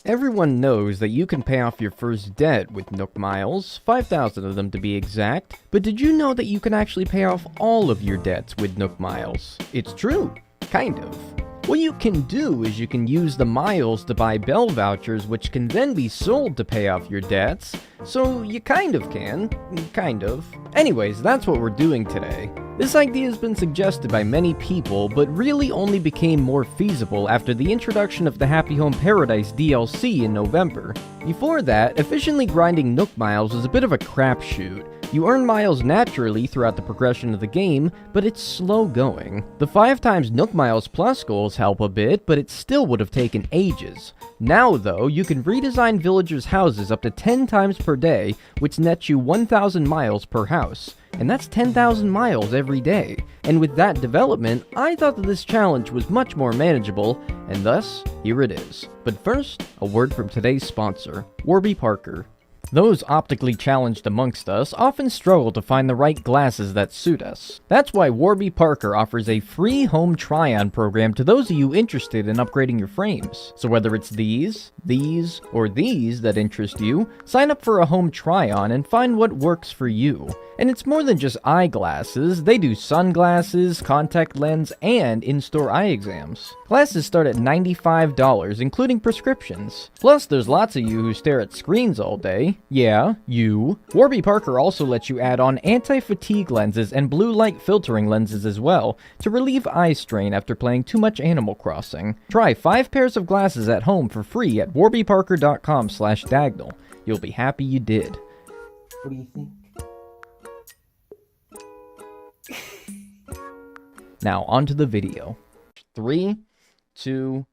Everyone knows that you can pay off your first debt with NOOK miles, 5,000 of them to be exact, but did you know that you can actually pay off all of your debts with NOOK miles? It's true, kind of. What you can do is you can use the miles to buy Bell vouchers, which can then be sold to pay off your debts, so you kind of can. Kind of. Anyways, that's what we're doing today. This idea has been suggested by many people, but really only became more feasible after the introduction of the Happy Home Paradise DLC in November. Before that, efficiently grinding NOOK miles was a bit of a crapshoot. You earn miles naturally throughout the progression of the game, but it's slow going. The 5 times NOOK miles plus goals help a bit, but it still would have taken ages. Now though, you can redesign villagers' houses up to 10 times per day, which nets you 1,000 miles per house. And that's 10,000 miles every day. And with that development, I thought that this challenge was much more manageable, and thus, here it is. But first, a word from today's sponsor, Warby Parker. Those optically challenged amongst us often struggle to find the right glasses that suit us. That's why Warby Parker offers a free home try-on program to those of you interested in upgrading your frames. So whether it's these, or these that interest you, sign up for a home try-on and find what works for you. And it's more than just eyeglasses, they do sunglasses, contact lens, and in-store eye exams. Glasses start at $95, including prescriptions. Plus, there's lots of you who stare at screens all day. Yeah, you. Warby Parker also lets you add on anti-fatigue lenses and blue light filtering lenses as well, to relieve eye strain after playing too much Animal Crossing. Try 5 pairs of glasses at home for free at warbyparker.com/Dagnel. You'll be happy you did. What do you think? Now, onto the video. 3, 2,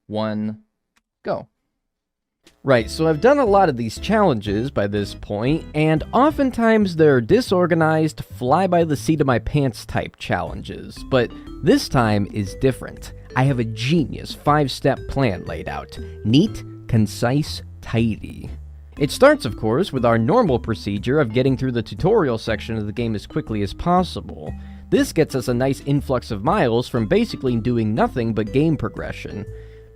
1, go. Right, so I've done a lot of these challenges by this point, and oftentimes they're disorganized, fly-by-the-seat-of-my-pants type challenges, but this time is different. I have a genius 5-step plan laid out. Neat, concise, tidy. It starts, of course, with our normal procedure of getting through the tutorial section of the game as quickly as possible. This gets us a nice influx of miles from basically doing nothing but game progression.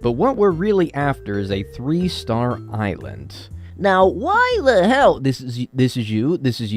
But what we're really after is a 3-star island. Now, why the hell? This is you, this is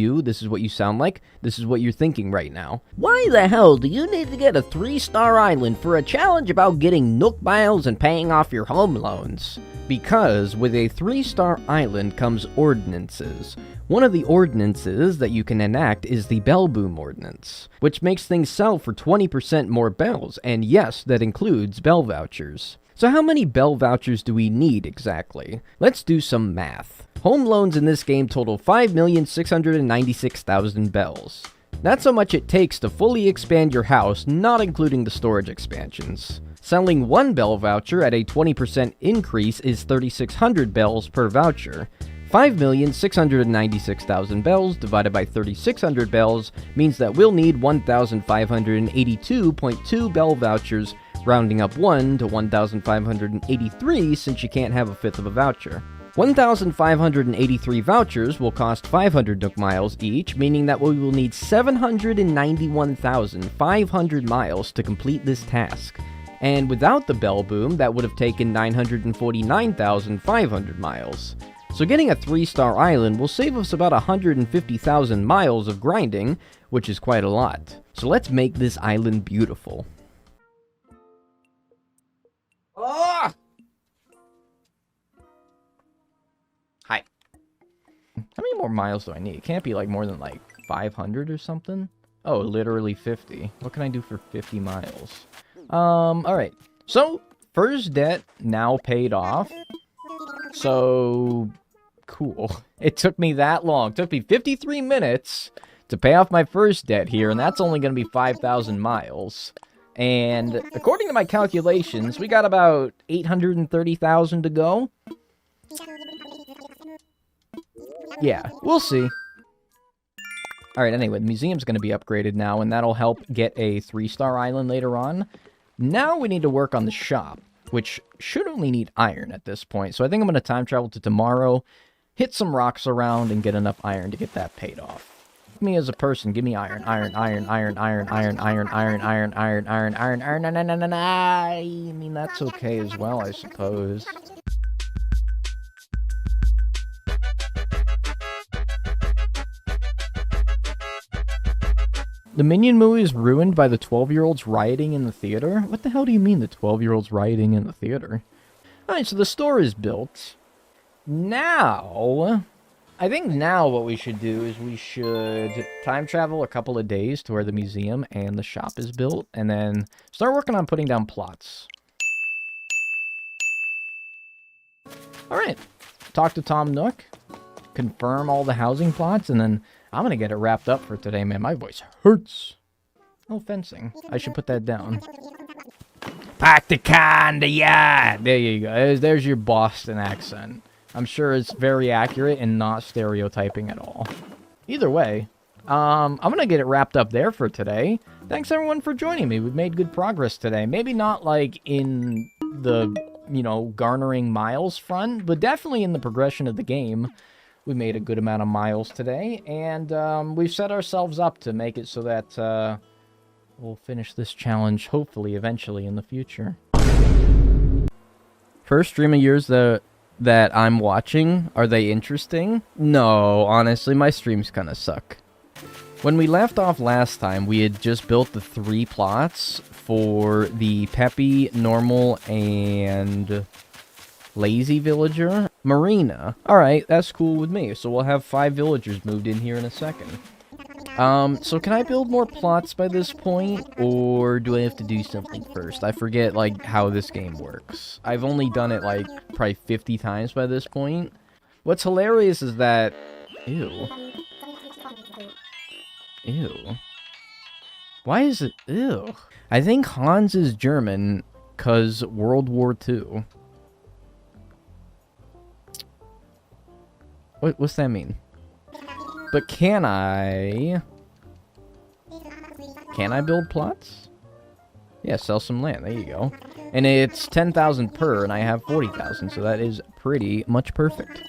what you sound like, this is what you're thinking right now. Why the hell do you need to get a 3-star island for a challenge about getting NOOK miles and paying off your home loans? Because with a 3-star island comes ordinances. One of the ordinances that you can enact is the Bell Boom Ordinance, which makes things sell for 20% more bells, and yes, that includes bell vouchers. So how many bell vouchers do we need exactly? Let's do some math. Home loans in this game total 5,696,000 bells. That's how much it takes to fully expand your house, not including the storage expansions. Selling one bell voucher at a 20% increase is 3,600 bells per voucher. 5,696,000 bells divided by 3,600 bells means that we'll need 1,582.2 bell vouchers, rounding up 1 to 1,583 since you can't have a fifth of a voucher. 1,583 vouchers will cost 500 NOOK miles each, meaning that we will need 791,500 miles to complete this task. And without the Bell Boom, that would have taken 949,500 miles. So getting a 3-star island will save us about 150,000 miles of grinding, which is quite a lot. So let's make this island beautiful. Ah! Hi. How many more miles do I need? It can't be like more than like 500 or something? Oh, literally 50. What can I do for 50 miles? Alright. So, first debt now paid off. So, cool. It took me that long. It took me 53 minutes to pay off my first debt here, and that's only going to be 5,000 miles. And according to my calculations, we got about 830,000 to go. Yeah, we'll see. Alright, anyway, the museum's going to be upgraded now, and that'll help get a 3-star island later on. Now we need to work on the shop, which should only need iron at this point. So I think I'm going to time travel to tomorrow, hit some rocks around, and get enough iron to get that paid off. Me as a person, give me iron. I mean, that's okay as well, I suppose. The Minion movie is ruined by the 12-year-olds rioting in the theater? What the hell do you mean the 12-year-olds rioting in the theater? Alright, so the store is built. Now, I think now what we should do is we should time travel a couple of days to where the museum and the shop is built, and then start working on putting down plots. Alright, talk to Tom Nook, confirm all the housing plots, and then I'm gonna get it wrapped up for today, man. My voice hurts. Oh, fencing. I should put that down. Park the car in the yard. There you go. There's your Boston accent. I'm sure it's very accurate and not stereotyping at all. Either way, I'm gonna get it wrapped up there for today. Thanks everyone for joining me. We've made good progress today. Maybe not like in the, you know, garnering miles front, but definitely in the progression of the game. We made a good amount of miles today, and we've set ourselves up to make it so that we'll finish this challenge, hopefully, eventually in the future. First stream of yours that I'm watching, are they interesting? No, honestly, my streams kind of suck. When we left off last time, we had just built the 3 plots for the Peppy, Normal, and Lazy Villager. Marina. Alright, that's cool with me. So we'll have 5 villagers moved in here in a second. So can I build more plots by this point? Or do I have to do something first? I forget, like, how this game works. I've only done it, like, probably 50 times by this point. What's hilarious is that... Ew. Ew. Why is it... Ew. I think Hans is German, 'cause World War II. What's that mean? But can I build plots? Yeah, sell some land. There you go. And it's 10,000 per, and I have 40,000, so that is pretty much perfect.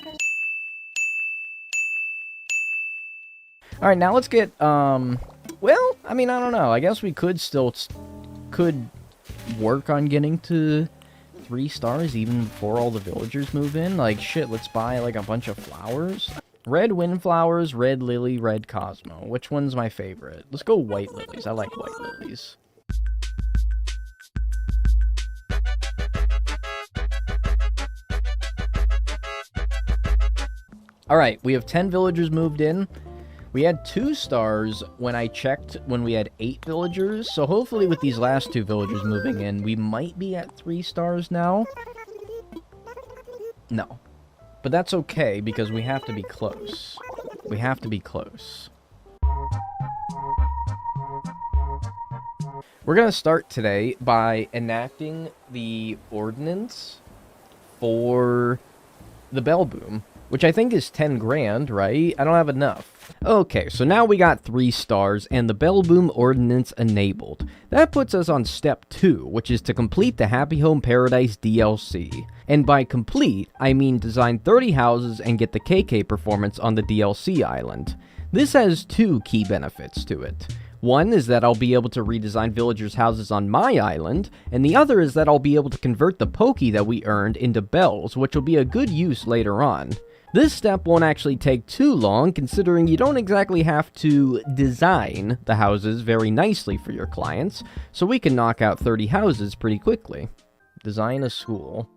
Alright, now let's get, well, I mean, I don't know. I guess we could work on getting to 3 stars even before all the villagers move in. Like, shit, let's buy, like, a bunch of flowers. Red windflowers, red lily, red cosmo. Which one's my favorite? Let's go white lilies. I like white lilies. Alright, we have 10 villagers moved in. We had 2 stars when I checked when we had 8 villagers, so hopefully with these last 2 villagers moving in, we might be at 3 stars now. No. But that's okay, because we have to be close. We have to be close. We're gonna start today by enacting the ordinance for the bell boom, which I think is 10 grand, right? I don't have enough. Okay, so now we got 3 stars and the bell boom ordinance enabled. That puts us on step 2, which is to complete the Happy Home Paradise DLC. And by complete, I mean design 30 houses and get the KK performance on the DLC island. This has 2 key benefits to it. One is that I'll be able to redesign villagers' houses on my island, and the other is that I'll be able to convert the Pokey that we earned into bells, which will be a good use later on. This step won't actually take too long, considering you don't exactly have to design the houses very nicely for your clients, so we can knock out 30 houses pretty quickly. Design a school.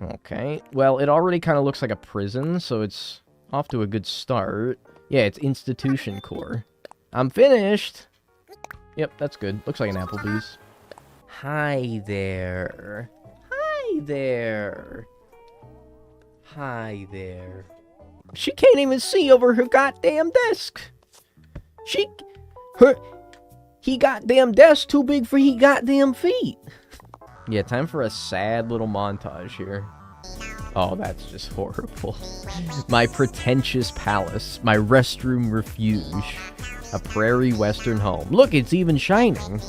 Okay, well, it already kind of looks like a prison, so it's off to a good start. Yeah, it's institution core. I'm finished! Yep, that's good. Looks like an Applebee's. Hi there. Hi there. Hi there. She can't even see over her goddamn desk. He goddamn desk too big for he goddamn feet. Yeah, time for a sad little montage here. Oh, that's just horrible. My pretentious palace. My restroom refuge. A prairie western home. Look, it's even shining.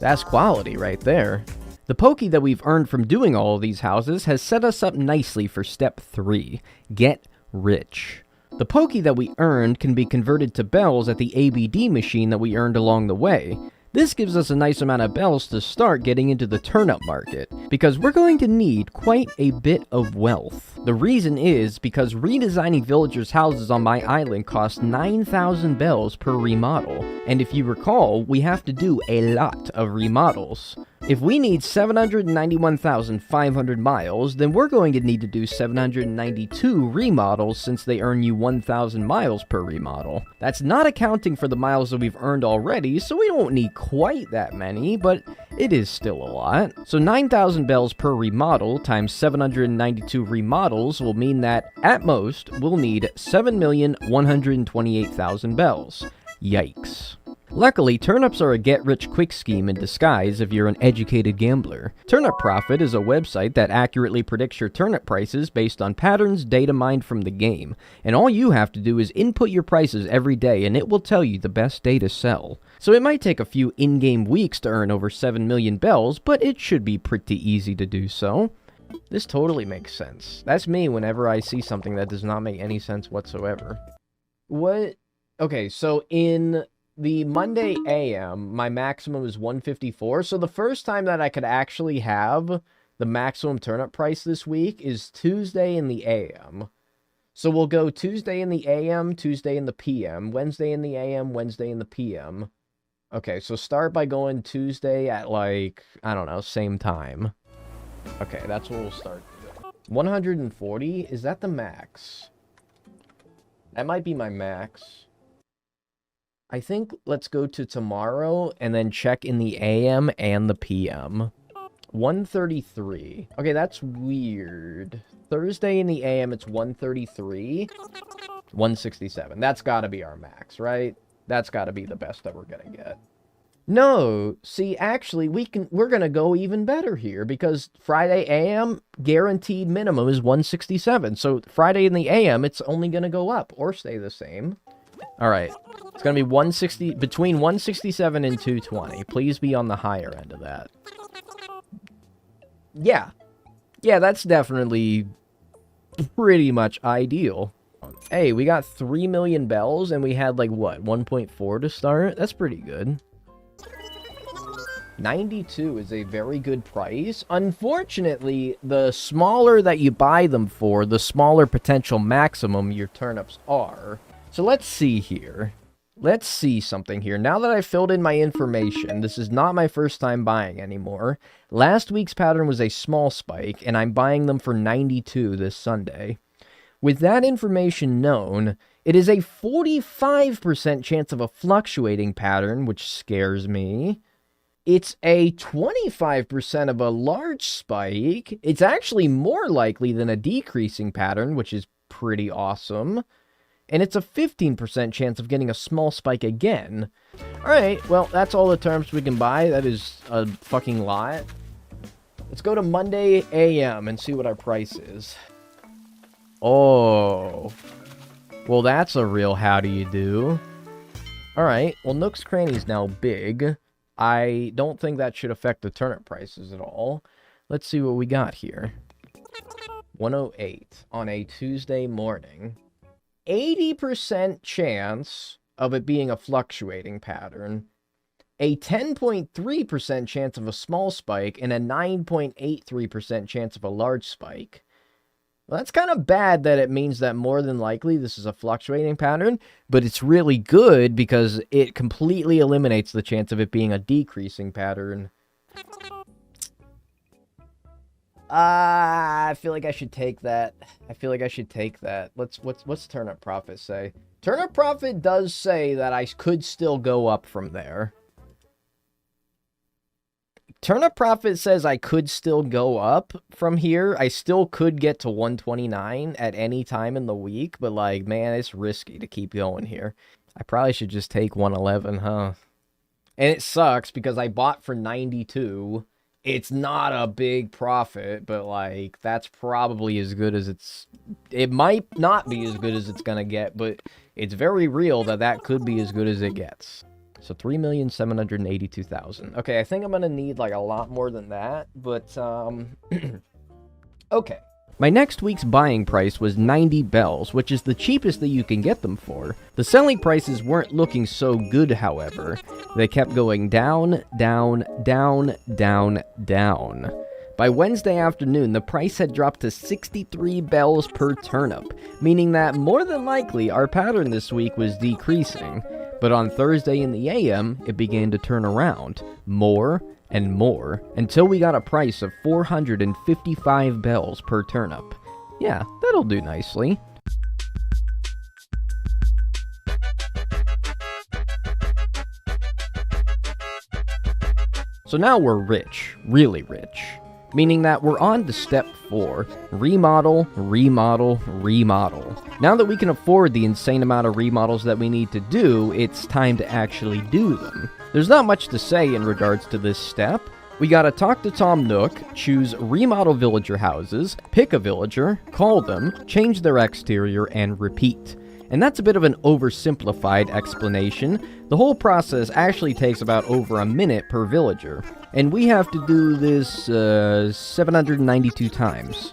That's quality right there. The Pokey that we've earned from doing all of these houses has set us up nicely for step 3. Get rich. The Pokey that we earned can be converted to bells at the ABD machine that we earned along the way. This gives us a nice amount of bells to start getting into the turnip market, because we're going to need quite a bit of wealth. The reason is because redesigning villagers' houses on my island costs 9,000 bells per remodel, and if you recall, we have to do a lot of remodels. If we need 791,500 miles, then we're going to need to do 792 remodels since they earn you 1,000 miles per remodel. That's not accounting for the miles that we've earned already, so we don't need quite that many, but it is still a lot. So 9,000 bells per remodel times 792 remodels will mean that, at most, we'll need 7,128,000 bells. Yikes. Luckily, turnips are a get-rich-quick scheme in disguise if you're an educated gambler. Turnip Profit is a website that accurately predicts your turnip prices based on patterns data mined from the game, and all you have to do is input your prices every day and it will tell you the best day to sell. So it might take a few in-game weeks to earn over 7 million bells, but it should be pretty easy to do so. This totally makes sense. That's me whenever I see something that does not make any sense whatsoever. What? Okay, so in the Monday AM, my maximum is 154. So the first time that I could actually have the maximum turnip price this week is Tuesday in the AM. So we'll go Tuesday in the AM, Tuesday in the PM, Wednesday in the AM, Wednesday in the PM. Okay, so start by going Tuesday at like, I don't know, same time. Okay, that's what we'll start. 140? Is that the max? That might be my max. I think let's go to tomorrow and then check in the AM and the PM. 133. Okay, that's weird. Thursday in the AM, it's 133. 167. That's gotta be our max, right? That's gotta be the best that we're gonna get. No, see, actually, we're gonna go even better here because Friday AM guaranteed minimum is 167. So Friday in the AM, it's only gonna go up or stay the same. All right, it's gonna be 160 between 167 and 220. Please be on the higher end of that. Yeah, that's definitely pretty much ideal. Hey, we got 3 million bells and we had like what 1.4 to start. That's pretty good. 92 is a very good price. Unfortunately, the smaller that you buy them for, the smaller potential maximum your turnips are. So let's see here. Let's see something here. Now that I've filled in my information, this is not my first time buying anymore. Last week's pattern was a small spike, and I'm buying them for 92 this Sunday. With that information known, it is a 45% chance of a fluctuating pattern, which scares me. It's a 25% of a large spike. It's actually more likely than a decreasing pattern, which is pretty awesome. And it's a 15% chance of getting a small spike again. Alright, well, that's all the terms we can buy. That is a fucking lot. Let's go to Monday AM and see what our price is. Oh. Well, that's a real how do you do. Alright, well, Nook's Cranny is now big. I don't think that should affect the turnip prices at all. Let's see what we got here. 108 on a Tuesday morning. 80% chance of it being a fluctuating pattern, a 10.3% chance of a small spike, and a 9.83% chance of a large spike. Well, that's kind of bad that it means that more than likely this is a fluctuating pattern, but it's really good because it completely eliminates the chance of it being a decreasing pattern. I feel like I should take that. What's Turnip Profit say? Turnip Profit does say that I could still go up from there. Turnip Profit says I could still go up from here. I still could get to 129 at any time in the week, but like, man, it's risky to keep going here. I probably should just take 111, huh? And it sucks because I bought for 92. It's not a big profit, but, like, that's probably as good as it's... It might not be as good as it's gonna get, but it's very real that that could be as good as it gets. So 3,782,000. Okay, I think I'm gonna need, like, a lot more than that, but, okay. My next week's buying price was 90 bells, which is the cheapest that you can get them for. The selling prices weren't looking so good, however. They kept going down, down, down, down, down. By Wednesday afternoon, the price had dropped to 63 bells per turnip, meaning that more than likely our pattern this week was decreasing. But on Thursday in the AM, it began to turn around, more and more, until we got a price of 455 bells per turnip. Yeah, that'll do nicely. So now we're rich, really rich. Meaning that we're on to step 4, remodel, remodel, remodel. Now that we can afford the insane amount of remodels that we need to do, it's time to actually do them. There's not much to say in regards to this step. We gotta talk to Tom Nook, choose remodel villager houses, pick a villager, call them, change their exterior, and repeat. And that's a bit of an oversimplified explanation. The whole process actually takes about over a minute per villager. And we have to do this 792 times.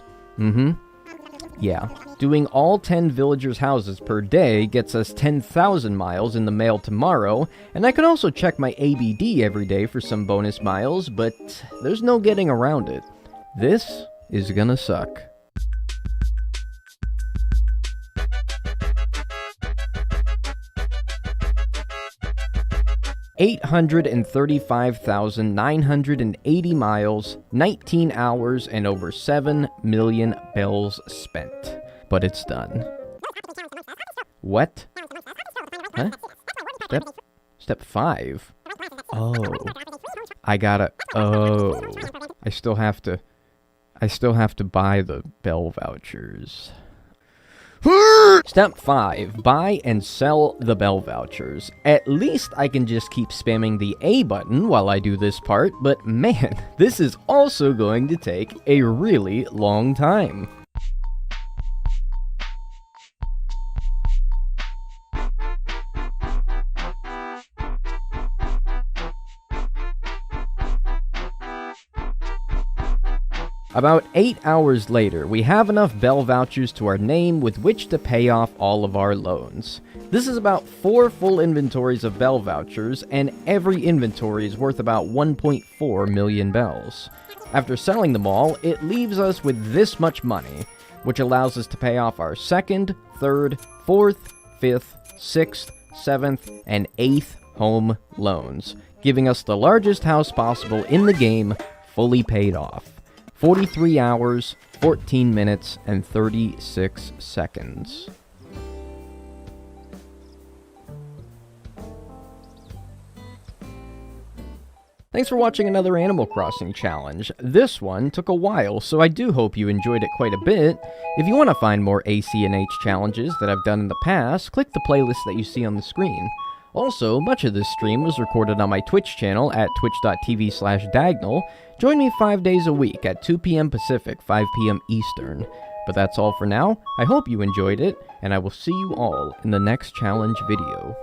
Yeah. Doing all 10 villagers' houses per day gets us 10,000 miles in the mail tomorrow, and I can also check my ABD every day for some bonus miles, but there's no getting around it. This is gonna suck. $835,980 miles, 19 hours, and over 7 million bells spent. But it's done. What? Huh? Step 5? Oh. I still have to buy the bell vouchers. Step 5. Buy and sell the bell vouchers. At least I can just keep spamming the A button while I do this part, but man, this is also going to take a really long time. About 8 hours later, we have enough bell vouchers to our name with which to pay off all of our loans. This is about 4 full inventories of bell vouchers, and every inventory is worth about 1.4 million bells. After selling them all, it leaves us with this much money, which allows us to pay off our 2nd, 3rd, 4th, 5th, 6th, 7th, and 8th home loans, giving us the largest house possible in the game, fully paid off. 43 hours, 14 minutes, and 36 seconds. Thanks for watching another Animal Crossing challenge. This one took a while, so I do hope you enjoyed it quite a bit. If you want to find more ACNH challenges that I've done in the past, click the playlist that you see on the screen. Also, much of this stream was recorded on my Twitch channel at twitch.tv/Dagnel. Join me 5 days a week at 2 p.m. Pacific, 5 p.m. Eastern. But that's all for now. I hope you enjoyed it, and I will see you all in the next challenge video.